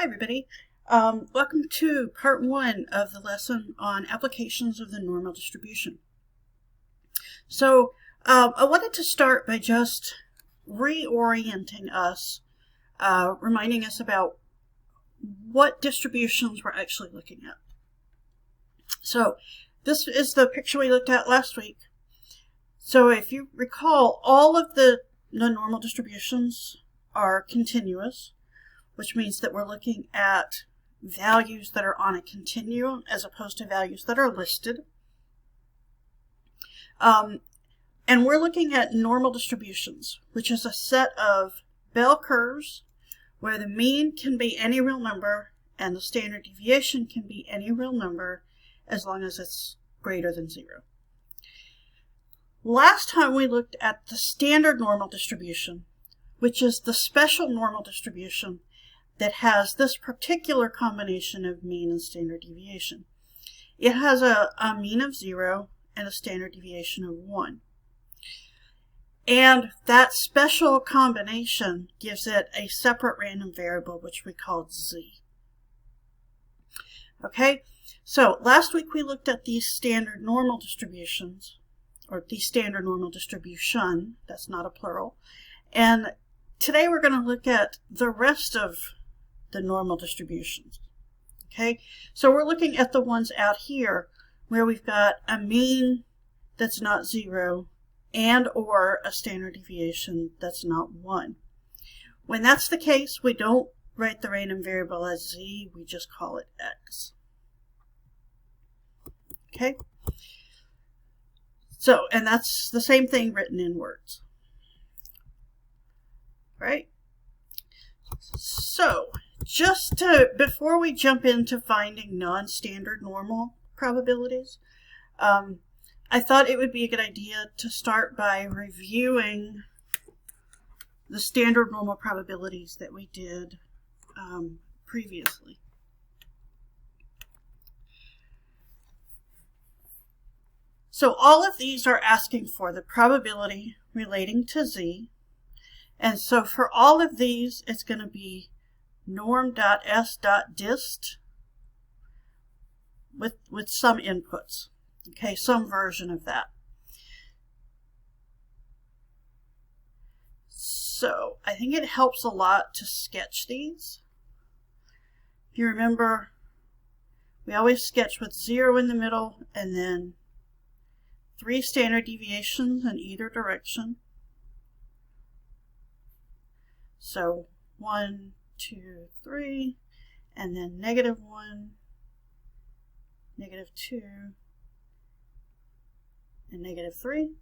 everybody. Welcome to part 1 of the lesson on applications of the normal distribution. So I wanted to start by just reorienting us, reminding us about what distributions we're actually looking at. So this is the picture we looked at last week. So if you recall, all of the normal distributions are continuous, which means that we're looking at values that are on a continuum as opposed to values that are listed. And we're looking at normal distributions, which is a set of bell curves where the mean can be any real number and the standard deviation can be any real number as long as it's greater than 0. Last time we looked at the standard normal distribution, which is the special normal distribution that has this particular combination of mean and standard deviation. It has a mean of 0 and a standard deviation of 1. And that special combination gives it a separate random variable, which we called z. Okay, so last week we looked at these standard normal distributions, or the standard normal distribution, that's not a plural. And today we're going to look at the rest of the normal distributions. Okay, so we're looking at the ones out here where we've got a mean that's not 0 and or a standard deviation that's not 1. When that's the case, we don't write the random variable as z, we just call it x. Okay, so, and that's the same thing written in words. Right? So, just before we jump into finding non-standard normal probabilities, I thought it would be a good idea to start by reviewing the standard normal probabilities that we did previously. So all of these are asking for the probability relating to z. And so for all of these, it's going to be norm.s.dist with some inputs. Okay, some version of that. So I think it helps a lot to sketch these. If you remember, we always sketch with 0 in the middle and then 3 standard deviations in either direction. So 1, 2, 3, and then -1, -2, and -3.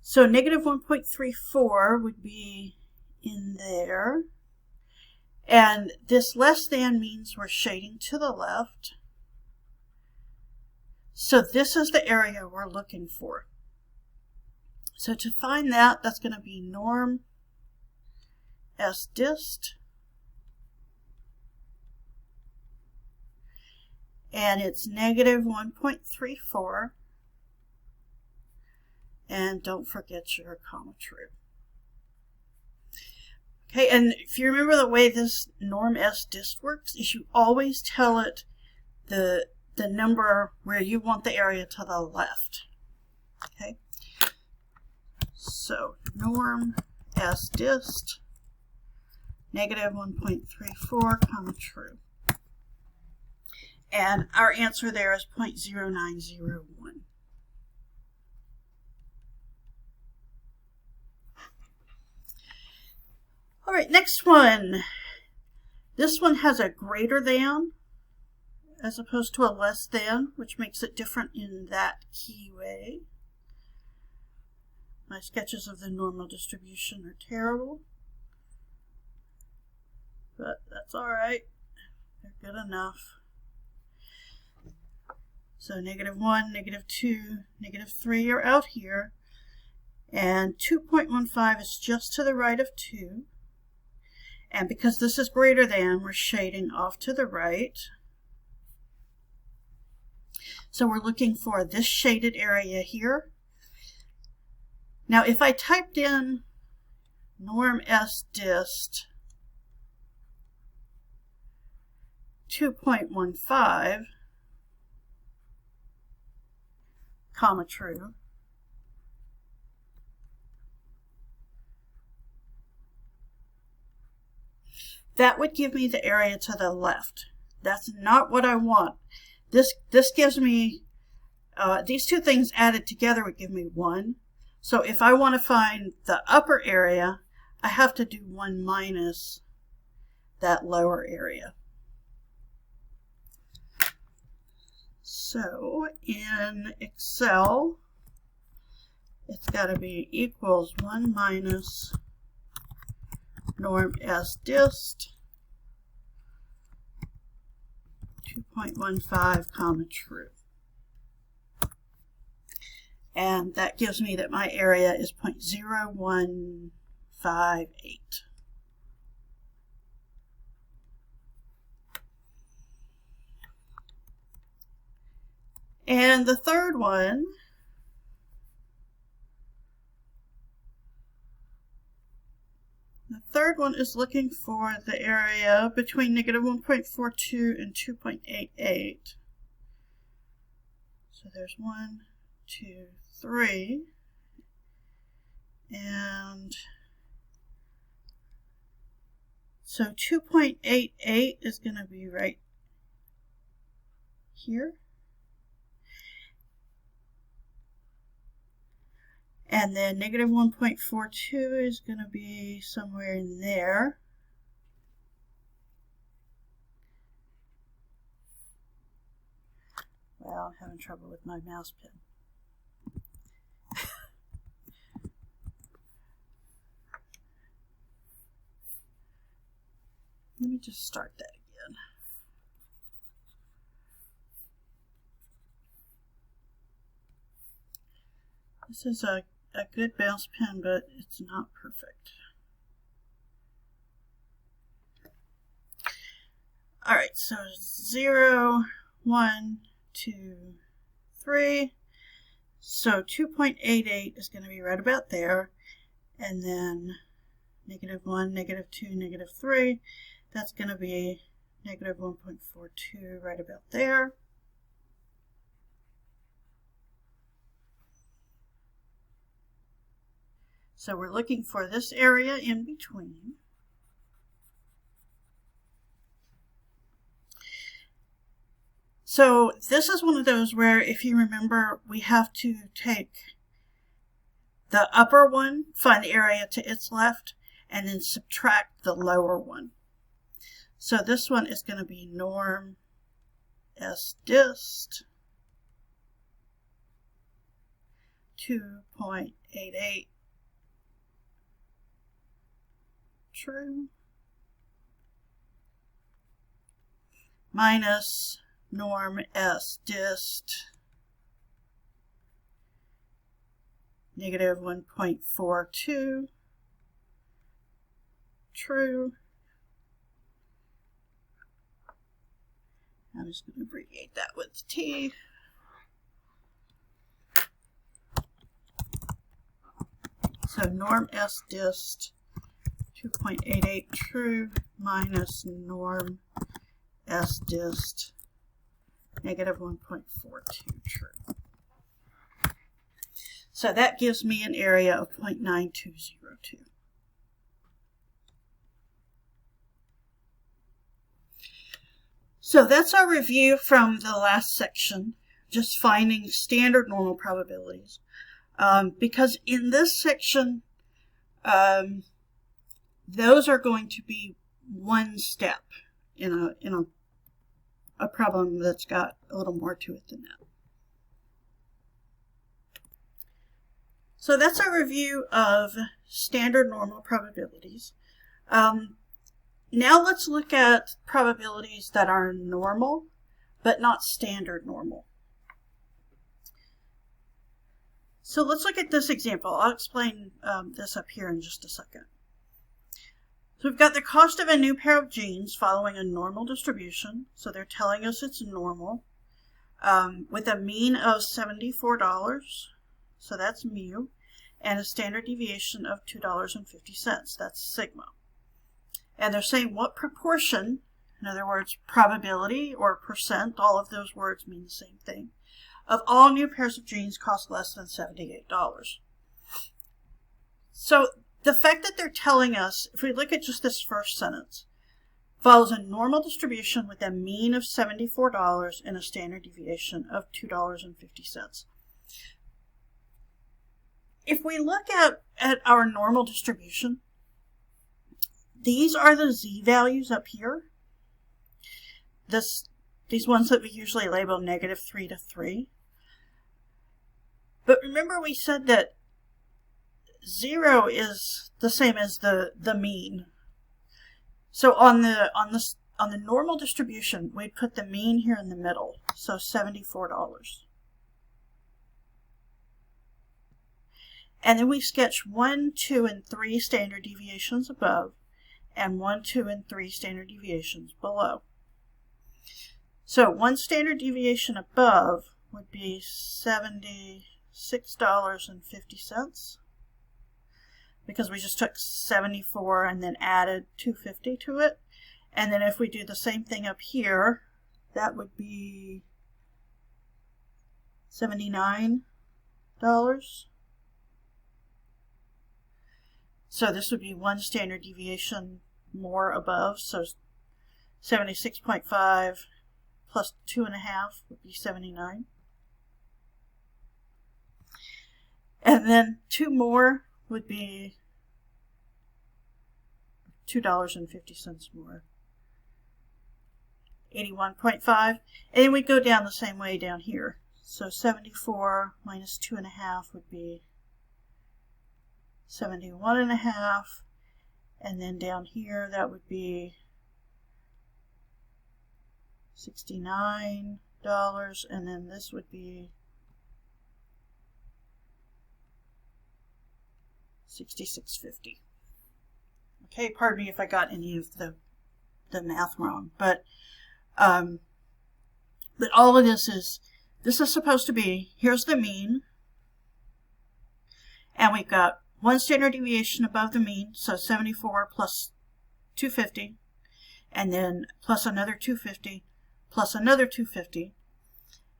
So -1.34 would be in there. And this less than means we're shading to the left. So this is the area we're looking for. So to find that, that's going to be norm s.dist. And it's -1.34. And don't forget your comma true. Okay, and if you remember the way this norm s.dist works, is you always tell it the number where you want the area to the left. Okay, so norm s.dist -1.34 comma true. And our answer there is 0.0901. All right, next one. This one has a greater than as opposed to a less than, which makes it different in that key way. My sketches of the normal distribution are terrible, but that's all right. They're good enough. So -1, -2, -3 are out here, and 2.15 is just to the right of 2. And because this is greater than, we're shading off to the right. So we're looking for this shaded area here. Now if I typed in norm s.dist 2.15, comma true, that would give me the area to the left. That's not what I want. This gives me, these two things added together would give me 1. So if I want to find the upper area, I have to do 1 minus that lower area. So in Excel, it's got to be equals 1 minus norm S dist 2.15 comma true. And that gives me that my area is 0.0158. And the third one is looking for the area between negative 1.42 and 2.88. So there's 1, 2, 3. And so 2.88 is going to be right here. And then negative 1.42 is going to be somewhere in there. Well, I'm having trouble with my mouse pen. Let me just start that again. This is a good mouse pen, but it's not perfect. All right, so 0, 1, 2, 3. So 2.88 is going to be right about there. And then negative 1, negative 2, negative 3. That's going to be negative 1.42 right about there. So we're looking for this area in between. So this is one of those where, if you remember, we have to take the upper one, find the area to its left, and then subtract the lower one. So this one is going to be norm S dist 2.88 true minus norm S dist negative 1.42 true. I'm just going to abbreviate that with T. So norm S dist 2.88 true minus norm S dist negative 1.42 true. So that gives me an area of 0.9202. So that's our review from the last section, just finding standard normal probabilities. Because in this section, those are going to be one step in a problem that's got a little more to it than that. So that's our review of standard normal probabilities. Now let's look at probabilities that are normal, but not standard normal. So let's look at this example. I'll explain this up here in just a second. So we've got the cost of a new pair of jeans following a normal distribution. So they're telling us it's normal, with a mean of $74. So that's mu, and a standard deviation of $2.50. That's sigma. And they're saying what proportion in other words, probability or percent, all of those words mean the same thing, of all new pairs of jeans cost less than $78. So the fact that they're telling us, if we look at just this first sentence, follows a normal distribution with a mean of $74 and a standard deviation of $2.50. If we look at our normal distribution, these are the z-values up here. These ones that we usually label -3 to 3. But remember we said that 0 is the same as the mean. So on the normal distribution, we'd put the mean here in the middle, so $74. And then we sketch 1, 2, and 3 standard deviations above, and 1, 2, and 3 standard deviations below. So 1 standard deviation above would be $76.50, because we just took 74 and then added $2.50 to it. And then if we do the same thing up here, that would be $79. So this would be 1 standard deviation more above, so 76.5 plus 2.5 would be 79. And then 2 more would be $2.50 more. 81.5. And then we go down the same way down here. So 74 minus 2.5 would be 71.5. And then down here that would be $69. And then this would be $66.50. Okay, pardon me if I got any of the math wrong, but all of this is supposed to be, here's the mean, and we've got 1 standard deviation above the mean, so 74 plus 250, and then plus another 250, plus another 250,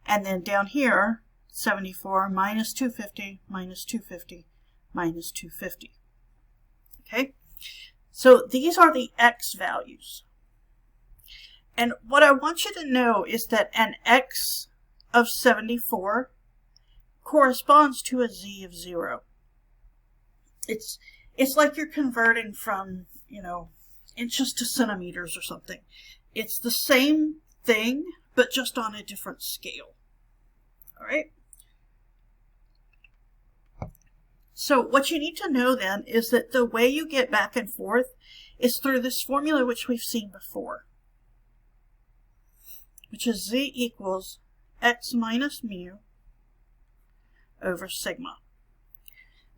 and then down here, 74 minus 250, minus 250, minus 250. Okay, so these are the x values. And what I want you to know is that an x of 74 corresponds to a z of 0. It's like you're converting from, inches to centimeters or something. It's the same thing, but just on a different scale. All right? So what you need to know then is that the way you get back and forth is through this formula which we've seen before, which is z equals x minus mu over sigma.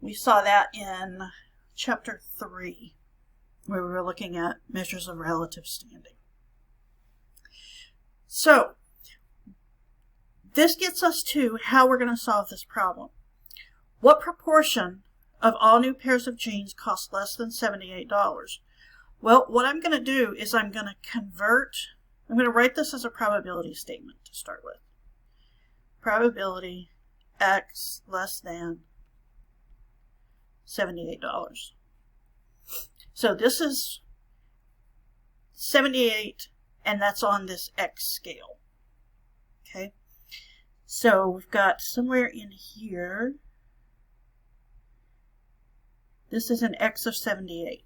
We saw that in chapter 3, where we were looking at measures of relative standing. So this gets us to how we're going to solve this problem. What proportion of all new pairs of jeans cost less than $78? Well, what I'm going to do is I'm going to write this as a probability statement to start with. Probability x less than $78. So this is 78, and that's on this x scale. Okay, so we've got somewhere in here, this is an x of 78.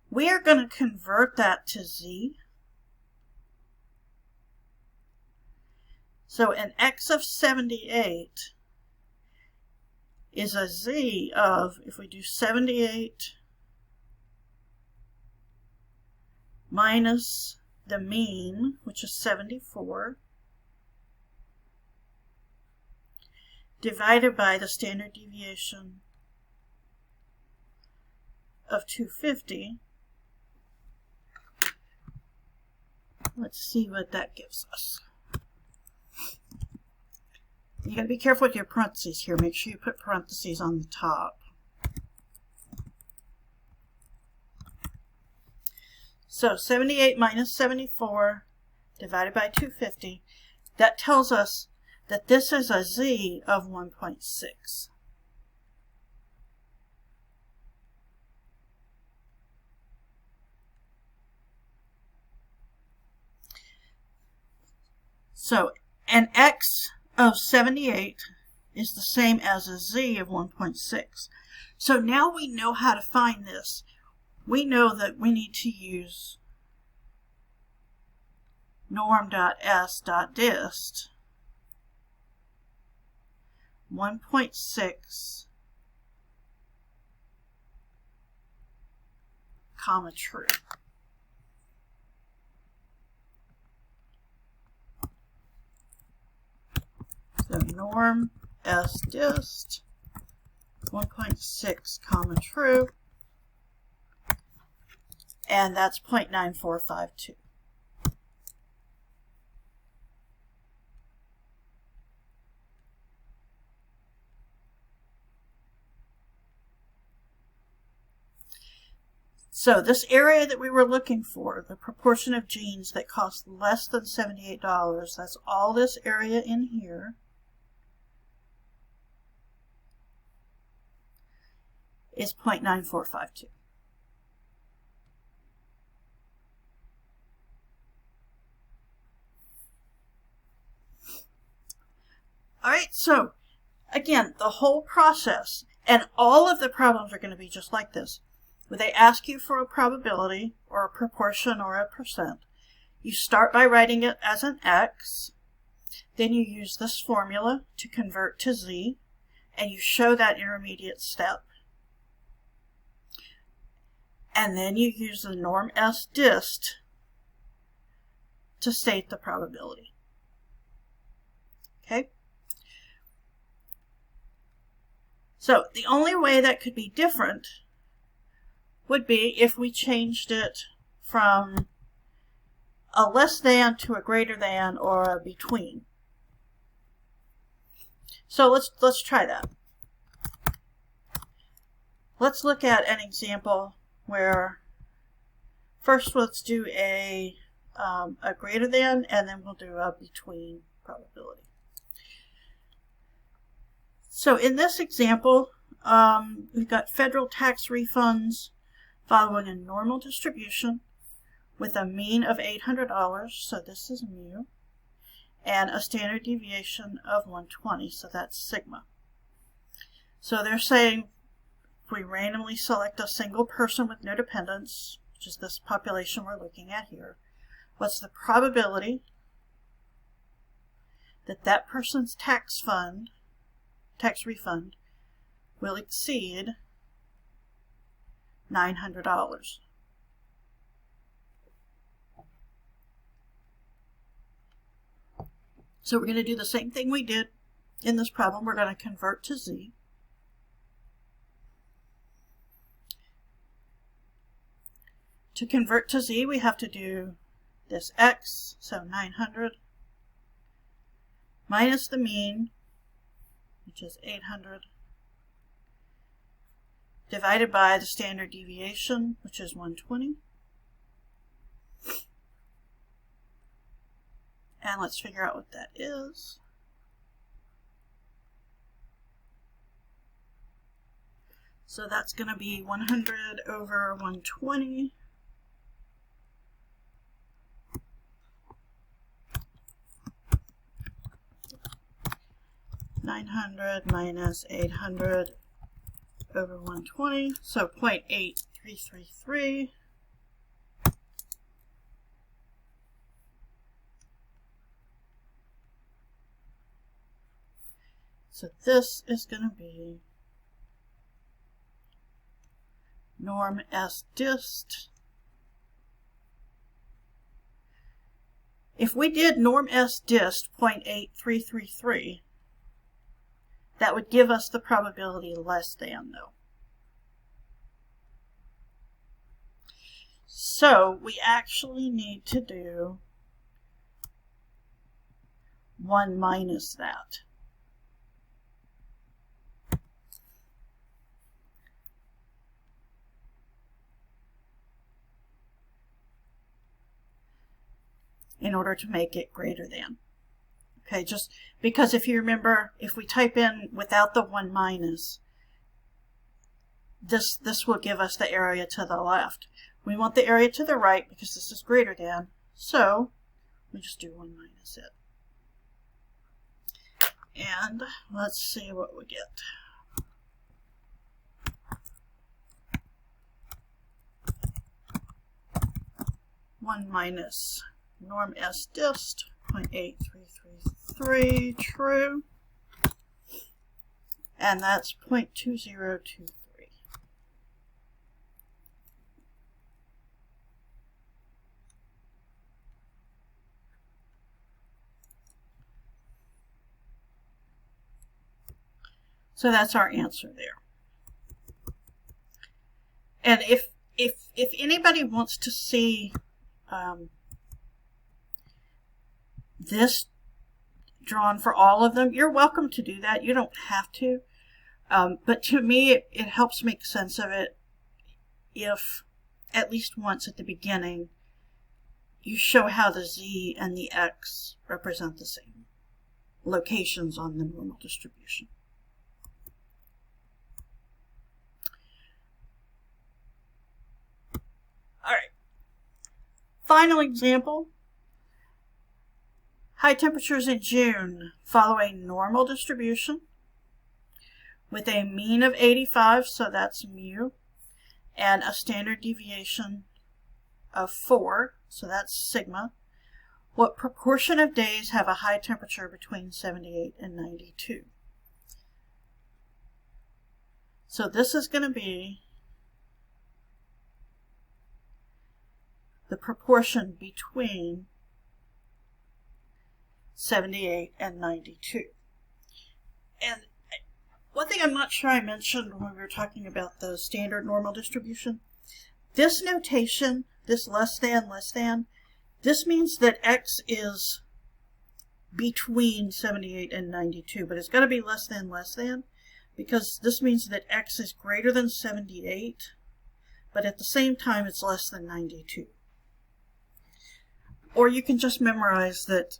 We are going to convert that to z. So an x of 78 is a z of, if we do 78 minus the mean, which is 74, divided by the standard deviation of 250. Let's see what that gives us. You got to be careful with your parentheses here. Make sure you put parentheses on the top. So 78 minus 74 divided by 250, that tells us that this is a z of 1.6. So an x of 78 is the same as a z of 1.6. So now we know how to find this. We know that we need to use norm.s.dist 1.6 comma true. So norm s dist 1.6 comma true, and that's 0.9452. So this area that we were looking for, the proportion of genes that cost less than $78, that's all this area in here. Is 0.9452. All right, so again, the whole process, and all of the problems are going to be just like this. When they ask you for a probability or a proportion or a percent, you start by writing it as an x, then you use this formula to convert to z, and you show that intermediate step. And then you use the norm s dist to state the probability. Okay? So the only way that could be different would be if we changed it from a less than to a greater than or a between. So let's try that. Let's look at an example where first let's do a greater than, and then we'll do a between probability. So in this example, we've got federal tax refunds following a normal distribution with a mean of $800, so this is mu, and a standard deviation of 120, so that's sigma. So they're saying if we randomly select a single person with no dependents, which is this population we're looking at here, what's the probability that that person's tax refund will exceed $900. So we're going to do the same thing we did in this problem. We're going to convert to z. To convert to z, we have to do this x, so 900, minus the mean, which is 800, divided by the standard deviation, which is 120. And let's figure out what that is. So that's going to be 100 over 120. $900 minus 800 over 120, so 0.8333. So this is going to be norm s dist. If we did norm s dist 0.8333, that would give us the probability less than, though. So we actually need to do 1 minus that. in order to make it greater than. Okay, just because if you remember, if we type in without the 1 minus, this will give us the area to the left. We want the area to the right because this is greater than, so we just do 1 minus it. And let's see what we get. One minus norm S dist, 0.8333, true. And that's 0.2023. So that's our answer there. And if anybody wants to see this drawn for all of them, you're welcome to do that. You don't have to. But to me, it helps make sense of it if, at least once at the beginning, you show how the z and the x represent the same locations on the normal distribution. All right. Final example. High temperatures in June follow a normal distribution with a mean of 85, so that's mu, and a standard deviation of 4, so that's sigma. What proportion of days have a high temperature between 78 and 92? So this is going to be the proportion between 78 and 92. And one thing I'm not sure I mentioned when we were talking about the standard normal distribution, this notation, this less than, this means that x is between 78 and 92, but it's got to be less than, because this means that x is greater than 78, but at the same time it's less than 92. Or you can just memorize that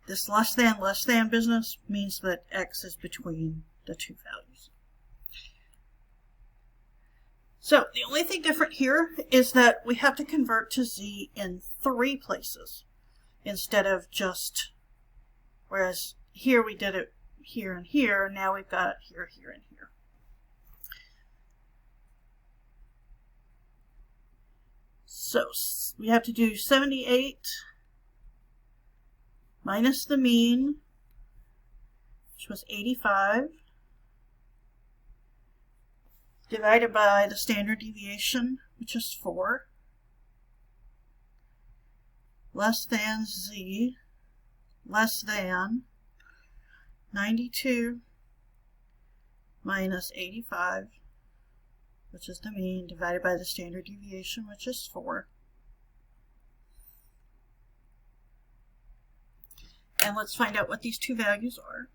this less than business means that x is between the two values. So the only thing different here is that we have to convert to z in 3 places instead of just, whereas here we did it here and here, now we've got here, here, and here. So we have to do 78 minus the mean, which was 85, divided by the standard deviation, which is 4, less than z, less than 92 minus 85, which is the mean, divided by the standard deviation, which is 4. And let's find out what these two values are.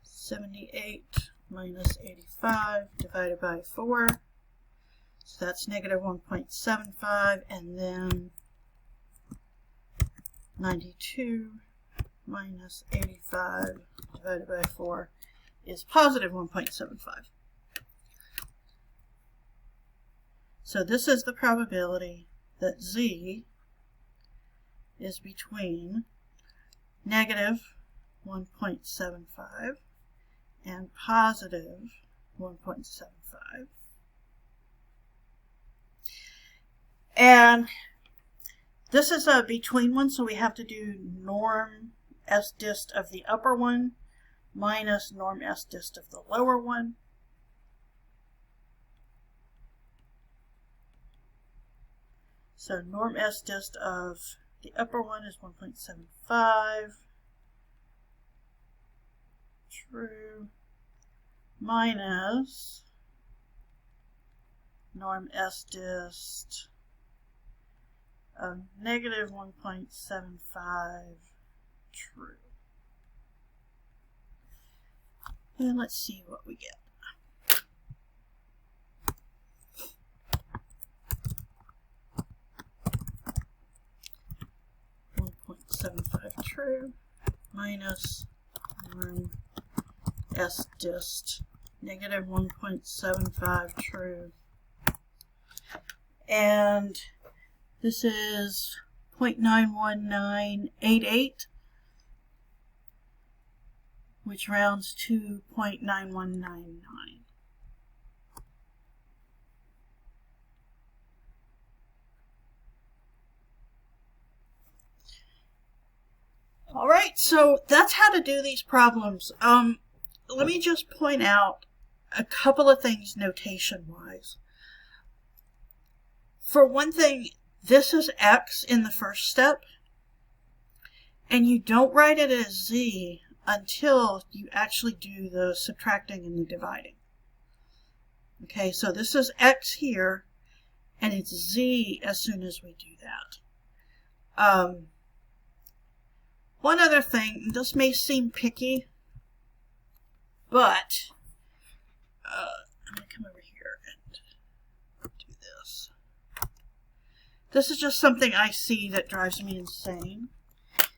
78 minus 85 divided by 4. So that's negative 1.75, and then 92 minus 85 divided by 4 is positive 1.75. So this is the probability that z is between negative 1.75 and positive 1.75. And this is a between one, so we have to do norm S dist of the upper one minus norm S dist of the lower one. So norm S dist of the upper one is 1.75, true, minus norm S dist of negative 1.75, true. And let's see what we get. 1.75 true minus norm S dist negative 1.75 true. And this is 0.91988, which rounds to 0.9199. All right, so that's how to do these problems. Let me just point out a couple of things notation-wise. For one thing, this is x in the first step, and you don't write it as z until you actually do the subtracting and the dividing. Okay, so this is x here, and it's z as soon as we do that. One other thing, this may seem picky, but I'm going to come over here and do this. This is just something I see that drives me insane,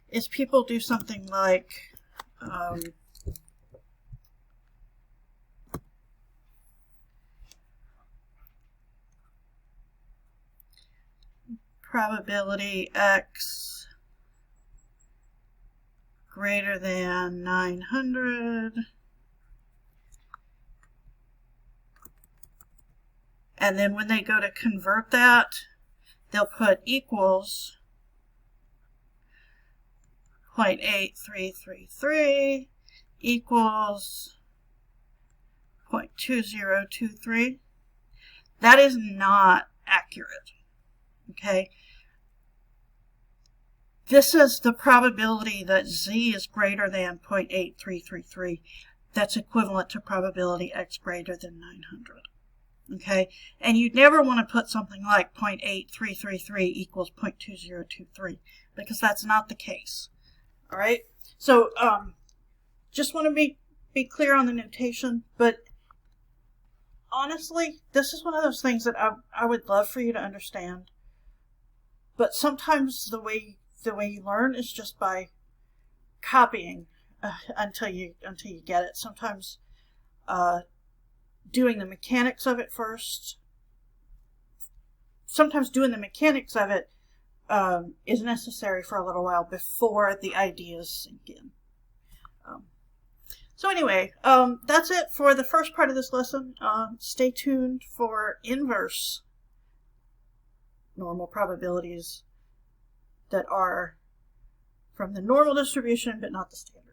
is people do something like probability x greater than 900, and then when they go to convert that, they'll put equals 0.8333 equals 0.2023. That is not accurate. Okay? This is the probability that z is greater than 0.8333. That's equivalent to probability x greater than 900. Okay? And you'd never want to put something like 0.8333 equals 0.2023, because that's not the case. All right? So just want to be clear on the notation, but honestly, this is one of those things that I would love for you to understand. But sometimes the way you learn is just by copying until you get it. Sometimes doing the mechanics of it first. Sometimes doing the mechanics of it is necessary for a little while before the ideas sink in. So anyway, that's it for the first part of this lesson. Stay tuned for inverse normal probabilities that are from the normal distribution but not the standard.